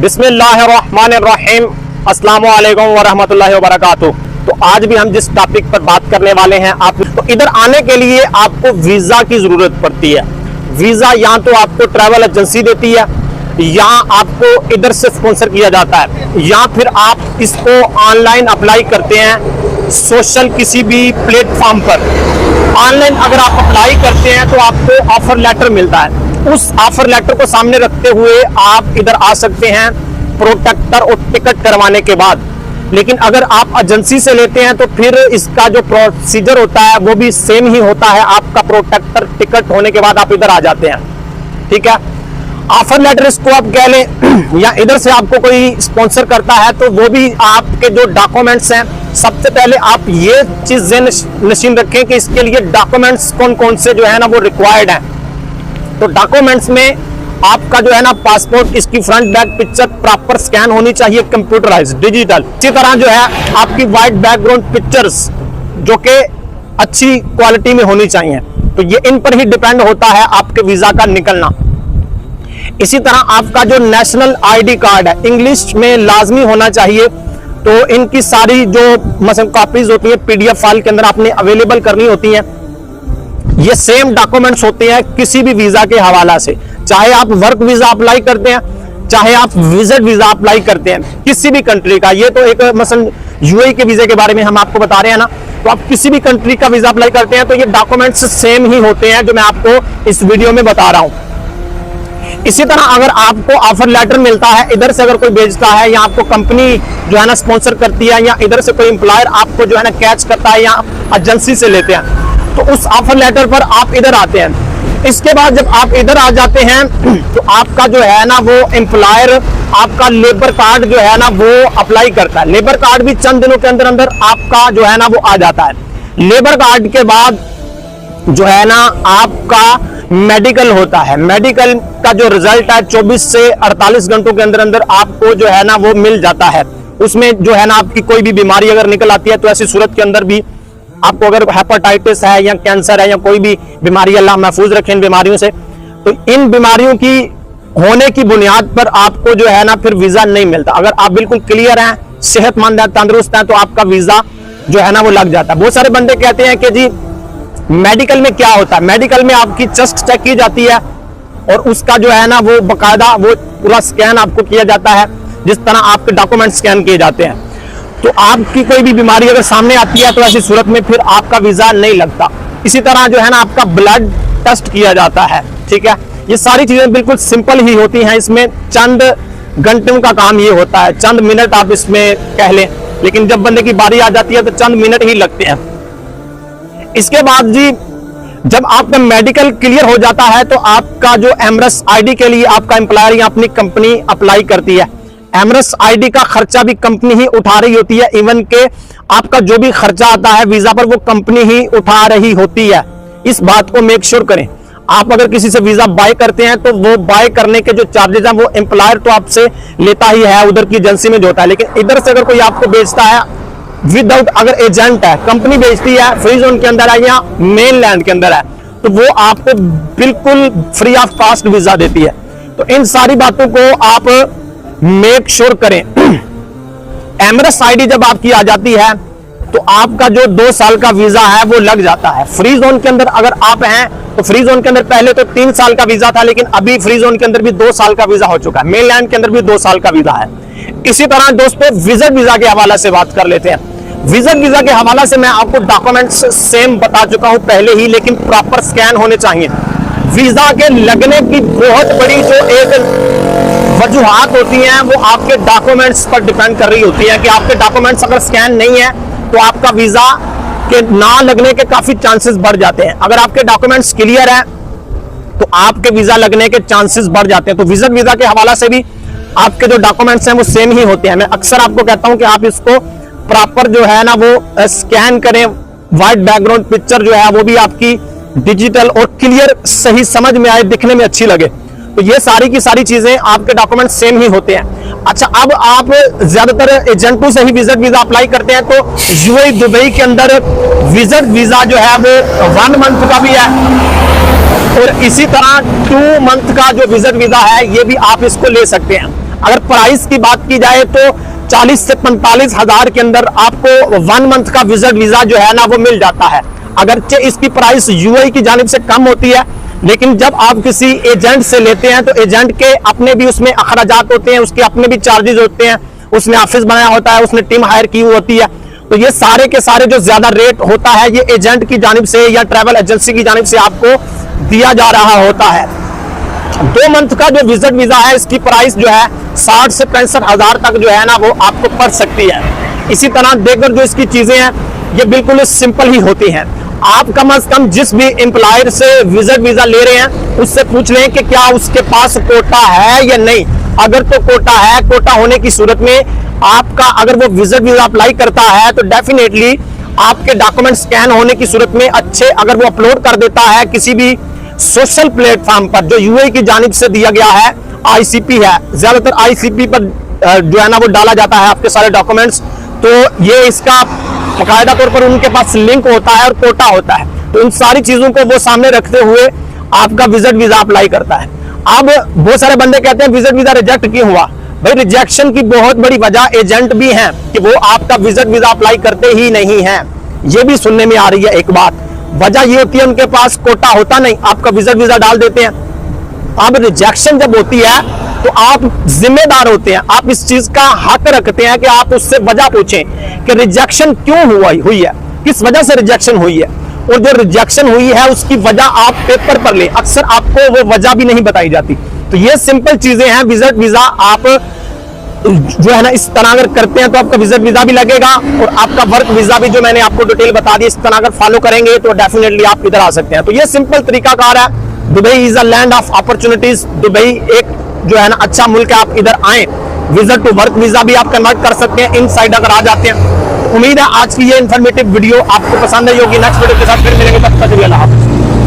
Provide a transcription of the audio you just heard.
बिस्मिल्लाहिर्रहमानिर्रहीम, अस्सलामु अलैकुम वरहमतुल्लाहि वबरकातुहू। तो आज भी हम जिस टॉपिक पर बात करने वाले हैं, आप तो इधर आने के लिए आपको वीजा की जरूरत पड़ती है। वीजा या तो आपको ट्रैवल एजेंसी देती है या आपको इधर से स्पॉन्सर किया जाता है, या फिर आप इसको ऑनलाइन अप्लाई करते हैं सोशल किसी भी प्लेटफॉर्म पर। ऑनलाइन अगर आप अप्लाई करते हैं तो आपको ऑफर लेटर मिलता है। उस ऑफर लेटर को सामने रखते हुए आप इधर आ सकते हैं प्रोटेक्टर और टिकट करवाने के बाद। लेकिन अगर आप एजेंसी से लेते हैं तो फिर इसका जो प्रोसीजर होता है वो भी सेम ही होता है। आपका प्रोटेक्टर टिकट होने के बाद आप इधर आ जाते हैं, ठीक है। ऑफर लेटर इसको आप कह लें, या इधर से आपको कोई स्पॉन्सर करता है तो वो भी आपके जो डॉक्यूमेंट्स हैं, सबसे पहले आप ये चीजें नशीन रखें कि इसके लिए डॉक्यूमेंट्स कौन कौन से जो है ना वो रिक्वायर्ड हैं। तो डॉक्यूमेंट्स में आपका जो है ना पासपोर्ट, इसकी front back picture proper scan होनी चाहिए, कंप्यूटराइज्ड डिजिटल। इसी तरह जो है आपकी वाइट बैकग्राउंड पिक्चर्स जो कि अच्छी क्वालिटी में होनी चाहिए। तो ये इन पर ही डिपेंड होता है आपके वीजा का निकलना। इसी तरह आपका जो नेशनल आईडी कार्ड है इंग्लिश में लाजमी होना चाहिए। तो इनकी सारी जो मतलब कॉपीज होती है पीडीएफ फाइल के अंदर आपने अवेलेबल करनी होती है। ये सेम डॉक्यूमेंट्स होते हैं किसी भी वीजा के हवाला से, चाहे आप वर्क वीजा अप्लाई करते हैं, चाहे आप विजिट वीजा अप्लाई करते हैं किसी भी कंट्री का। ये तो एक मसलन यूएई के वीजे के बारे में हम आपको बता रहे हैं ना, तो आप किसी भी कंट्री का वीजा अप्लाई करते हैं तो ये डॉक्यूमेंट्स सेम ही होते हैं जो मैं आपको इस वीडियो में बता रहा हूं। इसी तरह अगर आपको ऑफर लेटर मिलता है इधर से, अगर कोई भेजता है या आपको कंपनी जो है ना स्पॉन्सर करती है, या इधर से कोई एम्प्लॉयर आपको जो है ना कैच करता है या एजेंसी से लेते हैं, तो उस ऑफर लेटर पर आप इधर आते हैं। इसके बाद जब आप इधर आ जाते हैं तो आपका जो है ना वो एम्प्लॉयर आपका लेबर कार्ड जो है ना वो अप्लाई करता है। लेबर कार्ड भी चंद दिनों के अंदर अंदर आपका जो है ना वो आ जाता है। लेबर कार्ड के बाद जो है ना आपका मेडिकल होता है। मेडिकल का जो रिजल्ट है 24 से 48 घंटों के अंदर अंदर आपको जो है ना वो मिल जाता है। उसमें जो है ना आपकी कोई भी बीमारी अगर निकल आती है तो ऐसी सूरत के अंदर भी आपको, अगर हेपेटाइटिस है या कैंसर है या कोई भी बीमारी, अल्लाह महफूज रखे इन बीमारियों से, तो इन बीमारियों की होने की बुनियाद पर आपको जो है ना फिर वीजा नहीं मिलता। अगर आप बिल्कुल क्लियर हैं, सेहतमंद हैं, तंदुरुस्त हैं, तो आपका वीजा जो है ना वो लग जाता है। बहुत सारे बंदे कहते हैं कि जी मेडिकल में क्या होता है। मेडिकल में आपकी चेस्ट चेक की जाती है और उसका जो है ना वो बकायदा वो पूरा स्कैन आपको किया जाता है, जिस तरह आपके डॉक्यूमेंट स्कैन किए जाते हैं। तो आपकी कोई भी बीमारी अगर सामने आती है तो ऐसी सूरत में फिर आपका वीजा नहीं लगता। इसी तरह जो है ना आपका ब्लड टेस्ट किया जाता है, ठीक है। ये सारी चीजें बिल्कुल सिंपल ही होती हैं। इसमें चंद घंटों का काम ये होता है, चंद मिनट आप इसमें कह लें, लेकिन जब बंदे की बारी आ जाती है तो चंद मिनट ही लगते हैं। इसके बाद जी जब आपका मेडिकल क्लियर हो जाता है तो आपका जो एमरस आईडी के लिए आपका एम्प्लॉयर या अपनी कंपनी अप्लाई करती है। एमरस आईडी का खर्चा भी कंपनी ही उठा रही होती है। इवन के आपका जो भी खर्चा आता है वीजा पर वो कंपनी ही उठा रही होती है। इस बात को मेक श्योर करें। आप अगर किसी से वीजा बाय करते हैं तो वो बाय करने के जो चार्जेस हैं वो एम्प्लॉयर तो आपसे लेता ही है, उधर की एजेंसी में जो होता है। लेकिन इधर से अगर कोई आपको बेचता है विदाउट, अगर एजेंट है, कंपनी बेचती है, फ्री जोन के अंदर है या मेन लैंड के अंदर है, तो वो आपको बिल्कुल फ्री ऑफ कॉस्ट वीजा देती है। तो इन सारी बातों को आप मेक श्योर करें। एमरस आईडी जब आपकी आ जाती है तो आपका जो 2 साल का वीजा है वो लग जाता है। फ्री जोन के अंदर अगर आप हैं तो फ्री जोन के अंदर पहले तो 3 साल का वीजा था, लेकिन अभी फ्री जोन के अंदर भी 2 साल का वीजा हो चुका है। मेनलैंड के अंदर भी 2 साल का वीजा है। इसी तरह दोस्तों विजिट वीजा के हवाले से बात कर लेते हैं। विजिट वीजा के हवाले से मैं आपको डॉक्यूमेंट्स सेम बता चुका हूं पहले ही, लेकिन प्रॉपर स्कैन होने चाहिए। वीजा के लगने की बहुत बड़ी जो एक वजूहात होती हैं वो आपके डॉक्यूमेंट्स पर डिपेंड कर रही होती है कि आपके डॉक्यूमेंट्स अगर स्कैन नहीं है तो आपका वीजा के ना लगने के काफी चांसेस बढ़ जाते हैं। अगर आपके डॉक्यूमेंट्स क्लियर है तो आपके वीजा लगने के चांसेस बढ़ जाते हैं। तो विजिट वीजा के हवाला से भी आपके जो डॉक्यूमेंट्स हैं वो सेम ही होते हैं। मैं अक्सर आपको कहता हूं कि आप इसको प्रॉपर जो है ना वो स्कैन करें। व्हाइट बैकग्राउंड पिक्चर जो है वो भी आपकी डिजिटल और क्लियर सही समझ में आए, दिखने में अच्छी लगे। तो ये सारी की सारी चीजें आपके डॉक्यूमेंट सेम ही होते हैं। अच्छा, अब आप ज्यादातर एजेंटों से ही विजिट वीजा अप्लाई करते हैं, तो यूएई दुबई के अंदर विजिट वीजा जो है वो 1 मंथ का भी है और इसी तरह 2 मंथ का जो विजिट वीजा है ये भी आप इसको ले सकते हैं। अगर प्राइस की बात की जाए तो 40 से 45 हजार के अंदर आपको 1 मंथ का विजिट वीजा जो है ना वो मिल जाता है। अगरचे इसकी प्राइस यूएई की जानिब से कम होती है, लेकिन जब आप किसी एजेंट से लेते हैं तो एजेंट के अपने भी उसमें अखराजात होते हैं, उसके अपने भी चार्जेस होते हैं, उसने ऑफिस बनाया होता है, उसने टीम हायर की हुई होती है। तो ये सारे के सारे जो ज्यादा रेट होता है ये एजेंट की जानिब से या ट्रैवल एजेंसी की जानिब से आपको दिया जा रहा होता है। 2 मंथ का जो विजिट वीजा है इसकी प्राइस जो है 60 से 65 हजार तक जो है ना वो आपको पड़ सकती है। इसी तरह देखकर जो इसकी चीजें हैं ये बिल्कुल सिंपल ही होती हैं। आप कम से कम जिस भी एम्प्लॉयर से विजिट वीजा ले रहे हैं उससे पूछ लें कि क्या उसके पास कोटा है या नहीं। अगर तो कोटा है, कोटा होने की सूरत में आपका अगर वो विजिट वीजा अप्लाई करता है तो डेफिनेटली आपके डॉक्यूमेंट स्कैन होने की सूरत में अच्छे अगर वो अपलोड कर देता है किसी भी सोशल प्लेटफॉर्म पर जो यूएई की जानिब से दिया गया है, आईसीपी है, ज्यादातर आईसीपी पर जो है ना वो डाला जाता है आपके सारे डॉक्यूमेंट्स। तो ये इसका बाकायदा तौर पर उनके पास लिंक होता है और कोटा होता है, तो इन सारी चीजों को वो सामने रखते हुए आपका विजिट वीजा अप्लाई करता है। अब बहुत सारे बंदे कहते हैं विजिट वीजा रिजेक्ट क्यों हुआ। भाई रिजेक्शन की बहुत बड़ी वजह एजेंट भी हैं कि वो आपका विजिट वीजा अप्लाई करते ही नहीं है। ये भी सुनने में आ रही है एक बात। वजह ये होती है उनके पास कोटा होता नहीं, आपका विजिट वीजा डाल देते हैं। अब रिजेक्शन जब होती है तो आप जिम्मेदार होते हैं, आप इस चीज का हक रखते हैं कि आप उससे वजह पूछें कि रिजेक्शन क्यों हुई है, किस वजह से रिजेक्शन हुई है, और जो रिजेक्शन हुई है उसकी वजह आप पेपर पर ले। अक्सर आपको वो वजह भी नहीं बताई जाती। तो ये सिंपल चीजें हैं। विजिट वीजा आप जो है ना इस तरह अगर करते हैं तो आपका विजिट वीजा भी लगेगा और आपका वर्क वीजा भी, जो मैंने आपको डिटेल बता दी, इस तरह अगर फॉलो करेंगे तो डेफिनेटली आप इधर आ सकते हैं। तो ये सिंपल तरीकाकार है। Dubai is a land of opportunities. Dubai एक जो है ना अच्छा मुल्क है, आप इधर आए। विजिट टू वर्क वीजा भी आप कन्वर्ट कर सकते हैं इनसाइड अगर आ जाते हैं। उम्मीद है आज की ये इन्फॉर्मेटिव वीडियो आपको पसंद आई होगी। नेक्स्ट वीडियो के साथ फिर मिलेंगे, तब तक के लिए अल्लाह हाफ़िज़।